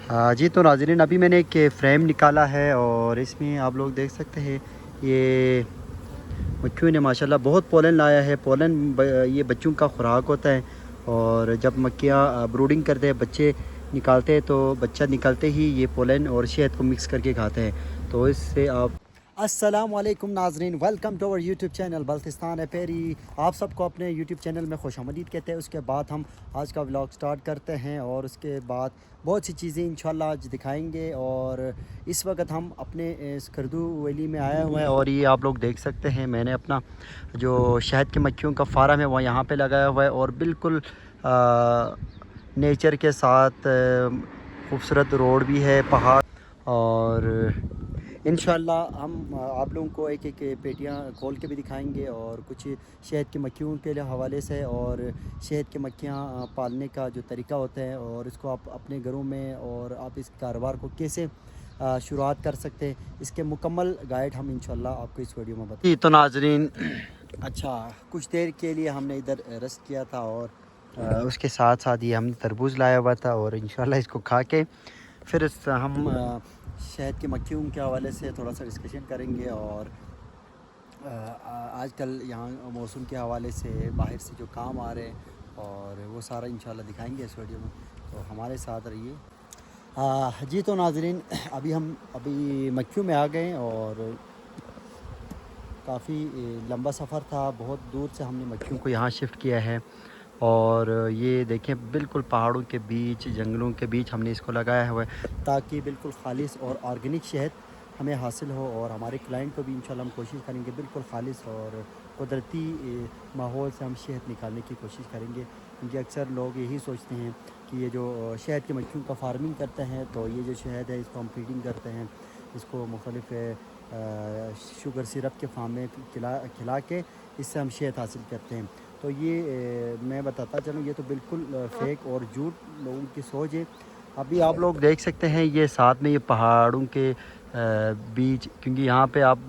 हाँ जी, तो नाज़रीन अभी मैंने एक फ़्रेम निकाला है और इसमें आप लोग देख सकते हैं ये मक्खियों ने माशाल्लाह बहुत पोलन लाया है। ये बच्चों का खुराक होता है और जब मक्खियाँ ब्रूडिंग करते हैं, बच्चे निकालते हैं, तो बच्चा निकलते ही ये पोलन और शहद को मिक्स करके खाते हैं। तो इससे आप अस्सलामुअलैकुम नाज़रीन, welcome to our YouTube channel Baltistan है पेरी। आप सबको अपने यूट्यूब चैनल में खुशामदीद कहते हैं। उसके बाद हम आज का व्लॉग स्टार्ट करते हैं और उसके बाद बहुत सी चीज़ें इंशाल्लाह आज दिखाएंगे। और इस वक्त हम अपने स्कर्दू वैली में आए हुए हैं और ये आप लोग देख सकते हैं मैंने अपना जो शहद की मक्खियों का फार्म है वो यहाँ पे लगाया हुआ है और बिल्कुल नेचर के साथ खूबसूरत रोड भी है, पहाड़। और इंशाल्लाह हम आप लोगों को एक एक पेटियां खोल के भी दिखाएंगे और कुछ शहद की मक्खियों के हवाले से और शहद की मक्खियां पालने का जो तरीका होता है और इसको आप अपने घरों में और आप इस कारोबार को कैसे शुरुआत कर सकते हैं, इसके मुकम्मल गाइड हम इंशाल्लाह आपको इस वीडियो में बताएंगे। तो नाजरीन, अच्छा कुछ देर के लिए हमने इधर रेस्ट किया था और उसके साथ साथ ये हमने तरबूज लाया हुआ था और इंशाल्लाह इसको खा के फिर हम शहद की मक्खियों के हवाले से थोड़ा सा डिस्कशन करेंगे और आजकल यहाँ मौसम के हवाले से बाहर से जो काम आ रहे हैं और वो सारा इंशाल्लाह दिखाएंगे इस वीडियो में, तो हमारे साथ रहिए। जी तो नाजरीन, अभी मक्खियों में आ गए और काफ़ी लंबा सफ़र था, बहुत दूर से हमने मक्खियों को यहाँ शिफ्ट किया है। और ये देखें बिल्कुल पहाड़ों के बीच, जंगलों के बीच हमने इसको लगाया हुआ है ताकि बिल्कुल खालिश और ऑर्गेनिक शहद हमें हासिल हो और हमारे क्लाइंट को भी इंशाल्लाह हम कोशिश करेंगे बिल्कुल खालिश और कुदरती माहौल से हम शहद निकालने की कोशिश करेंगे। क्योंकि अक्सर लोग यही सोचते हैं कि ये जो शहद की मक्खियों का फार्मिंग करते हैं तो ये जो शहद है इसको हम फीडिंग करते हैं, इसको मुख्तलिफ शुगर सिरप के फार्म में खिला के इससे हम शहद हासिल करते हैं। तो ये मैं बताता चलूँ, ये तो बिल्कुल फेक और झूठ लोगों की सोच है। अभी आप लोग देख सकते हैं ये साथ में ये पहाड़ों के बीच, क्योंकि यहाँ पे आप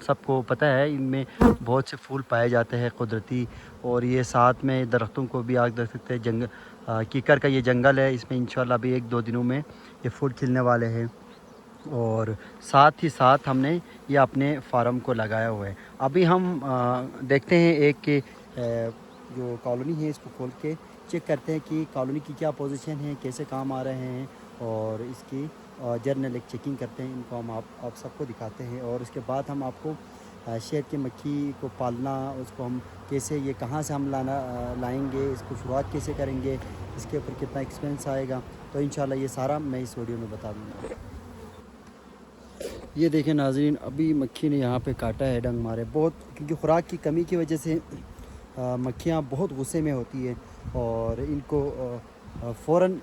सबको पता है इनमें बहुत से फूल पाए जाते हैं कुदरती। और ये साथ में दरख्तों को भी आप देख सकते हैं, कीकर का ये जंगल है, इसमें इंशाल्लाह अभी 1-2 दिनों में ये फूल खिलने वाले हैं। और साथ ही साथ हमने ये अपने फार्म को लगाया हुआ है। अभी हम देखते हैं एक जो कॉलोनी है इसको खोल के चेक करते हैं कि कॉलोनी की क्या पोजीशन है, कैसे काम आ रहे हैं और इसकी जर्नल एक चेकिंग करते हैं। इनको हम आप सबको दिखाते हैं और उसके बाद हम आपको शहद की मक्खी को पालना, उसको हम कैसे, ये कहाँ से हम लाएंगे, इसको शुरुआत कैसे करेंगे, इसके ऊपर कितना एक्सपेंस आएगा, तो इंशाल्लाह ये सारा मैं इस वीडियो में बता दूँगा। ये देखें नाज़रीन, अभी मक्खी ने यहाँ पे काटा है, डंग मारे बहुत, क्योंकि खुराक की कमी की वजह से मक्खियाँ बहुत गुस्से में होती है और इनको फ़ौरन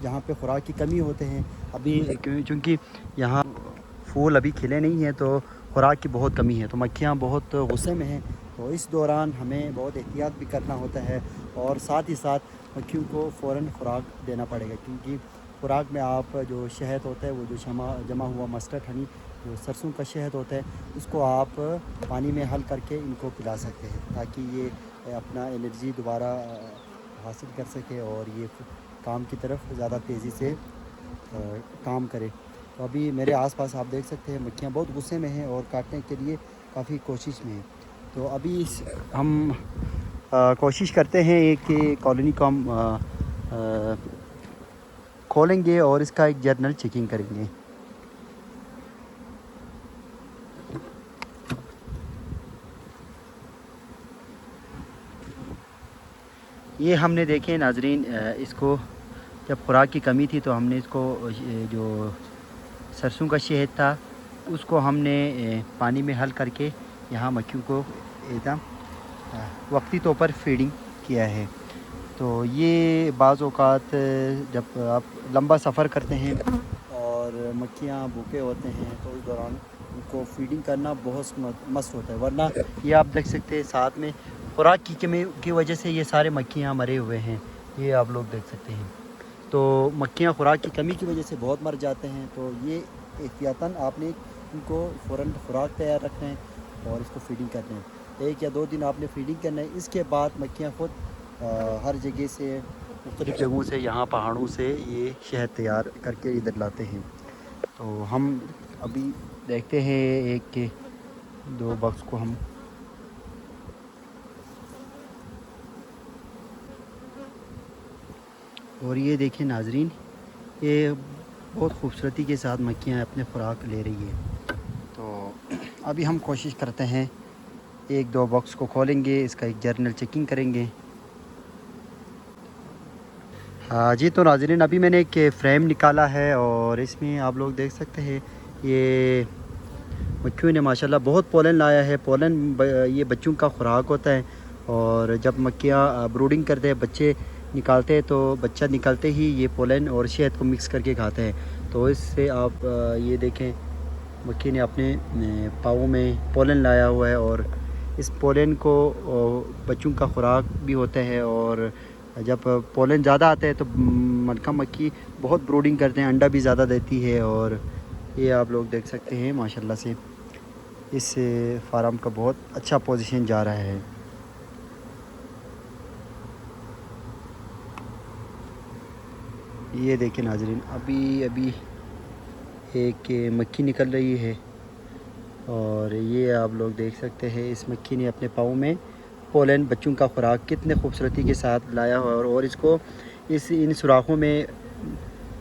यहाँ पे खुराक की कमी होते हैं अभी, क्योंकि यहाँ फूल अभी खिले नहीं हैं तो खुराक की बहुत कमी है, तो मक्खियाँ बहुत गुस्से में हैं। तो इस दौरान हमें बहुत एहतियात भी करना होता है और साथ ही साथ मक्खियों को फ़ौरन खुराक देना पड़ेगा। क्योंकि खुराक में आप जो शहद होता है, वो जो जमा हुआ मस्टर्ड हनी, जो सरसों का शहद होता है, उसको आप पानी में हल करके इनको पिला सकते हैं ताकि ये अपना एनर्जी दोबारा हासिल कर सके और ये काम की तरफ ज़्यादा तेज़ी से काम करे। तो अभी मेरे आसपास आप देख सकते हैं मक्खियाँ बहुत गुस्से में हैं और काटने के लिए काफ़ी कोशिश में हैं। तो अभी हम कोशिश करते हैं कि कॉलोनी को हम खोलेंगे और इसका एक जर्नल चेकिंग करेंगे। ये हमने देखे नाजरीन, इसको जब खुराक की कमी थी तो हमने इसको जो सरसों का शहद था उसको हमने पानी में हल करके यहाँ मक्खियों को एकदम वक्ती तौर पर फीडिंग किया है। तो ये बाज़ औक़ात जब आप लंबा सफ़र करते हैं और मक्खियाँ भूखे होते हैं तो उस दौरान उनको फीडिंग करना बहुत मस्त होता है, वरना ये आप देख सकते हैं साथ में खुराक की कमी की वजह से ये सारे मक्खियाँ मरे हुए हैं, ये आप लोग देख सकते हैं। तो मक्खियाँ खुराक की कमी की वजह से बहुत मर जाते हैं। तो ये एहतियातन आपने इनको फ़ौरन खुराक तैयार रखना है और इसको फीडिंग करना है। 1 या 2 दिन आपने फीडिंग करना है, इसके बाद मक्खियाँ खुद हर जगह से مختلف جگہوں سے یہاں پہاڑوں سے یہ شہد تیار کر کے ادھر لاتے ہیں. تو ہم ابھی دیکھتے ہیں ایک کے دو بکس کو ہم. اور یہ دیکھیں ناظرین، یہ بہت خوبصورتی کے ساتھ مکھیاں اپنے خوراک لے رہی ہیں. تو ابھی ہم کوشش کرتے ہیں ایک دو باکس کو کھولیں گے، اس کا ایک جرنل چیکنگ کریں گے. ہاں جی، تو ناظرین ابھی میں نے ایک فریم نکالا ہے اور اس میں آپ لوگ دیکھ سکتے ہیں یہ مکھیوں نے ماشاءاللہ بہت پولن لایا ہے. پولن یہ بچوں کا خوراک ہوتا ہے، اور جب مکھیاں بروڈنگ کرتے ہیں، بچے نکالتے ہیں، تو بچہ نکالتے ہی یہ پولن اور شہد کو مکس کر کے کھاتے ہیں. تو اس سے آپ یہ دیکھیں مکھی نے اپنے پاؤں میں پولن لایا ہوا ہے، اور اس پولن کو بچوں کا خوراک بھی ہوتا ہے. اور جب پولن زیادہ آتا ہے تو ملکہ مکھی بہت بروڈنگ کرتے ہیں، انڈا بھی زیادہ دیتی ہے. اور یہ آپ لوگ دیکھ سکتے ہیں ماشاءاللہ سے اس فارم کا بہت اچھا پوزیشن جا رہا ہے. یہ دیکھیں ناظرین، ابھی ایک مکھی نکل رہی ہے، اور یہ آپ لوگ دیکھ سکتے ہیں اس مکھی نے اپنے پاؤں میں پولن بچوں کا خوراک کتنے خوبصورتی کے ساتھ لایا ہوا ہے، اور اس کو ان سوراخوں میں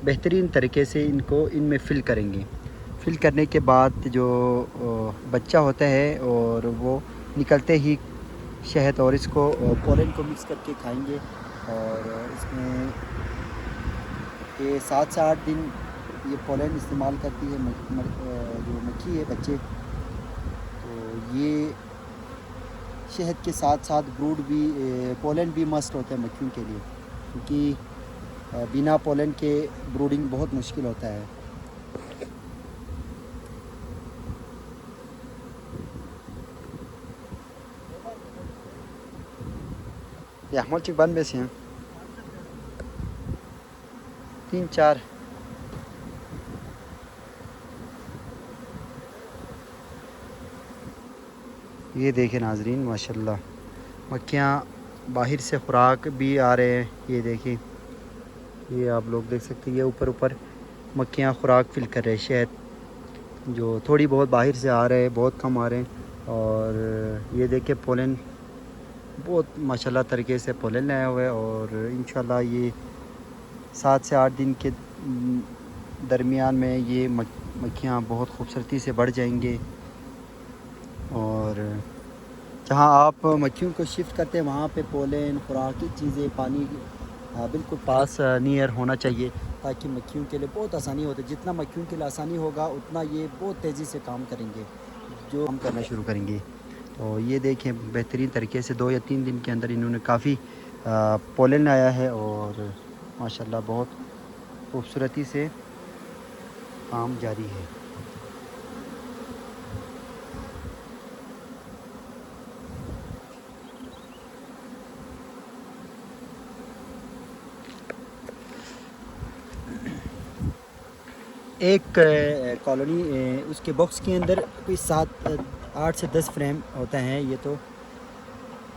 بہترین طریقے سے ان میں فل کریں گے. فل کرنے کے بعد جو بچہ ہوتا ہے اور وہ نکلتے ہی شہد اور اس کو پولن کو مکس کر کے کھائیں گے. اور اس میں یہ 7 سے 8 دن یہ پولن استعمال کرتی ہے جو مکھی ہے بچے. تو یہ شہد کے ساتھ ساتھ بروڈ بھی پولن بھی مسٹ ہوتا ہے مکھیوں کے لیے، کیونکہ بنا پولن کے بروڈنگ بہت مشکل ہوتا ہے. یہ احمد چک بند بیسے ہیں 3 4. یہ دیکھیں ناظرین ماشاءاللہ مکھیاں باہر سے خوراک بھی آ رہے ہیں. یہ دیکھیں، یہ آپ لوگ دیکھ سکتے ہیں، یہ اوپر مکھیاں خوراک فل کر رہے ہیں. شہد جو تھوڑی بہت باہر سے آ رہے ہیں، بہت کم آ رہے ہیں. اور یہ دیکھیں پولن بہت ماشاءاللہ طریقے سے پولن لایا ہوا ہے. اور انشاءاللہ یہ 7 سے 8 دن کے درمیان میں یہ مکھیاں بہت خوبصورتی سے بڑھ جائیں گے. اور جہاں آپ مکھیوں کو شفٹ کرتے ہیں وہاں پہ پولن خوراکی چیزیں پانی بالکل پاس نیئر ہونا چاہیے، تاکہ مکھیوں کے لیے بہت آسانی ہوتی ہے. جتنا مکھیوں کے لیے آسانی ہوگا اتنا یہ بہت تیزی سے کام کریں گے، جو ہم کرنا شروع کریں گے. تو یہ دیکھیں بہترین طریقے سے 2 یا 3 دن کے اندر انہوں نے کافی پولن آیا ہے، اور ماشاءاللہ بہت خوبصورتی سے کام جاری ہے. ایک کالونی اس کے باکس کے اندر کوئی 8 سے 10 فریم ہوتا ہے. یہ تو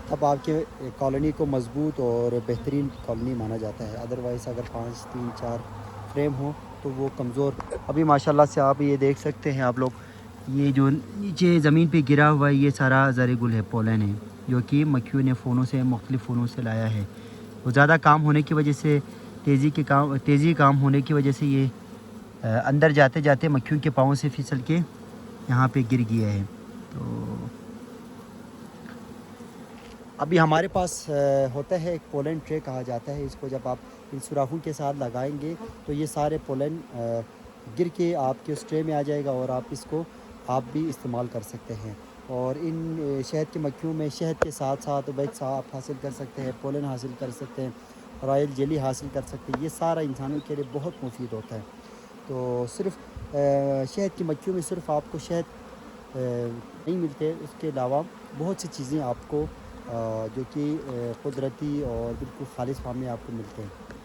تب آپ کے کالونی کو مضبوط اور بہترین کالونی مانا جاتا ہے. ادروائز اگر 5 3 4 فریم ہو تو وہ کمزور. ابھی ماشاءاللہ سے آپ یہ دیکھ سکتے ہیں آپ لوگ، یہ جو نیچے زمین پہ گرا ہوا ہے یہ سارا زر گل ہے، پولن ہے، جو کہ مکھیوں نے مختلف فونوں سے لایا ہے. وہ زیادہ کام ہونے کی وجہ سے تیزی کام ہونے کی وجہ سے یہ اندر جاتے جاتے مکھیوں کے پاؤں سے پھسل کے یہاں پہ گر گیا ہے. تو ابھی ہمارے پاس ہوتا ہے ایک پولن ٹرے کہا جاتا ہے اس کو. جب آپ ان سوراخوں کے ساتھ لگائیں گے تو یہ سارے پولن گر کے آپ کے اس ٹرے میں آ جائے گا، اور آپ اس کو بھی استعمال کر سکتے ہیں. اور ان شہد کی مکھیوں میں شہد کے ساتھ ساتھ ویکس آپ حاصل کر سکتے ہیں، پولن حاصل کر سکتے ہیں، رائل جیلی حاصل کر سکتے ہیں. یہ سارا انسانوں کے لیے بہت مفید ہوتا ہے. تو صرف شہد کی مکھیوں میں صرف آپ کو شہد نہیں ملتے، اس کے علاوہ بہت سی چیزیں آپ کو جو کہ قدرتی اور بالکل خالص فارم میں آپ کو ملتے ہیں.